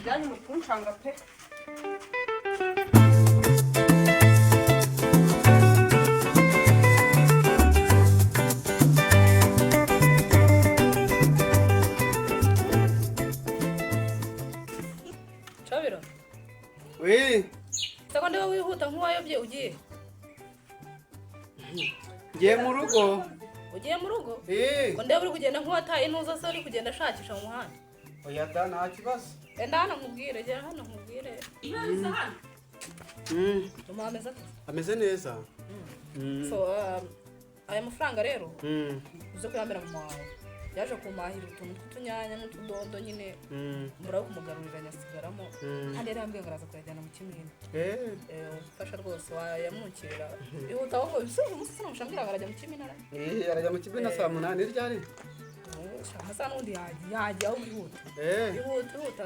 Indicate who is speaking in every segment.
Speaker 1: byanyu mu kunshanga pe.
Speaker 2: Chabiro.
Speaker 3: Oui.
Speaker 2: Takonde wihuta nk'uwayobye ugiye.
Speaker 3: Ngiye mu rugo.
Speaker 2: Ugiye mu rugo? Konde uri kugenda nk'uwataye intuza se uri kugenda ashakisha mu muhanda.
Speaker 3: Oya da nta kibazo.
Speaker 2: Enda hano nkubwire, gera hano nkubwire. Imeza hano. Ameze ate?
Speaker 3: Ameze neza.
Speaker 2: So aya mafaranga rero uze kuyambera mu wawe. Yaje kumahira utuntu tw'utunyanya n'utudondo nyine mura kumugarurira nyasigaramo kandi rero ambye ngaraza kuyajyana mu kimina ufasha rwose wayamukira ihuta aho umusana mushambira ngarajya mu kimina
Speaker 3: arajya mu kimina saa 8 ryari
Speaker 2: hasa n'undi yaje aho bihuta ihuta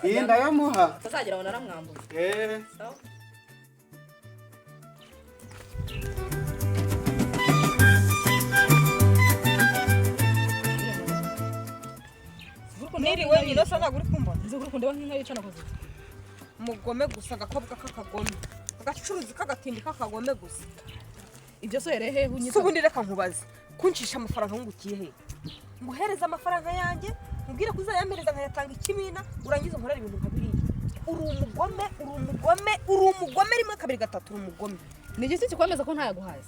Speaker 3: iyi ndayamuha
Speaker 2: tazagira abona aramwambuye sawa
Speaker 1: Niriwe minota naguri kumbona.
Speaker 2: Nzi kuri kundeba nk'inka yicana koze.
Speaker 1: Mugome gusa agakobwa kakagome. Agacuruzi kagatindi kakagome gusa.
Speaker 2: Ibyo so yerehe hunyita.
Speaker 1: Subundi reka nkubaze. Kuncisha amafaranga ngungukiye he? Muhereza amafaranga yanjye, mubwire kuzayampereza nkayatanga ikimina, urangiza nkorera ibintu nkabiri. Uri umugome rimwe kabiri gatatu uri umugome.
Speaker 2: Ni igiti kikwemeza ko ntayaguhaye.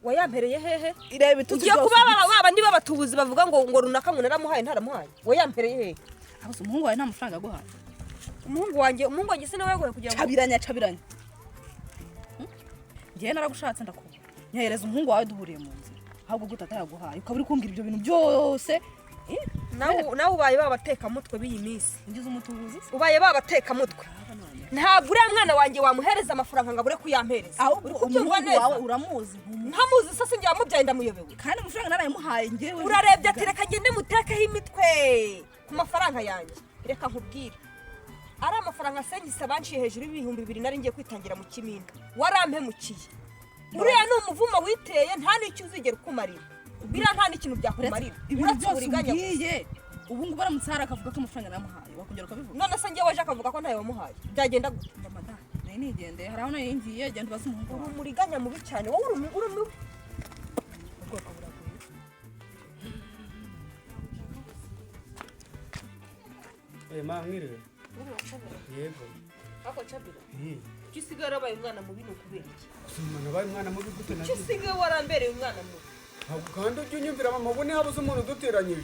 Speaker 1: Wayampereye hehe?
Speaker 2: Irebe tuzi.
Speaker 1: Ugiye kuba baba ndi babatubuzi bavuga ngo runaka ngo naramuhaye ntaramuhaye. Wayampereye hehe?
Speaker 2: Aho umuhungu wawe nta mafaranga yaguhaye.
Speaker 1: Umuhungu wanjye se nawe yaguhaye kugira ngo
Speaker 2: cabiranya. Ngiye naragushatse ndakubona. Nyahereza umuhungu wawe duhuriye mu nzira. Ahubwo gutata yaguhaye. Ukaburi kumbwira ibyo bintu byose.
Speaker 1: Nawe ubaye babateka mutwe biyi minsi.
Speaker 2: Ngize umutubuzi.
Speaker 1: Ubaye babateka mutwe. Ntabwo uriya mwana wanjye wamuhereza amafaranga ngabure kuyampereza.
Speaker 2: Umuhungu wawe uramuzi.
Speaker 1: Ntamuzi se sinjye wamubyaye ndamuyobewe.
Speaker 2: Kandi amafaranga narayimuhaye ngewe.
Speaker 1: Urarebye ati reka gende mutekeho imitwe ku mafaranga yanjye. Reka nkubwire. Ari amafaranga senyise banciye hejuru y'ibihumbi 2 nari ngiye kwitangira mu kimina. Warampemukiye. Uriya ni umuvumo witeye nta n'icyo uzigera ukumarira. Bira nta n'ikintu byakumarira.
Speaker 2: Ibintu byose ugiye. Ubu ngubu baramutsara akavuga ko amafaranga namuhaye. Wakongera ukabivuga.
Speaker 1: None se ngiye waje akavuga ko ntayo wamuhaye. Byagenda gute?
Speaker 2: Ndamada. Nayi nigendeye. Hari aho nayingiye genda baza umuhungu.
Speaker 1: Uri umuriganya mubi cyane. Wowe uri mubi.
Speaker 3: Mwiriwe. Yego.
Speaker 1: Ako Chabira. Kisigara baye umwana mubi no kubera iki?
Speaker 3: Umwana baye umwana mubi gute naje?
Speaker 1: Kisigaye warambereye umwana mubi.
Speaker 3: Ahubwo kandi ujye unyumvira mama ubone habuze umuntu duteranyije.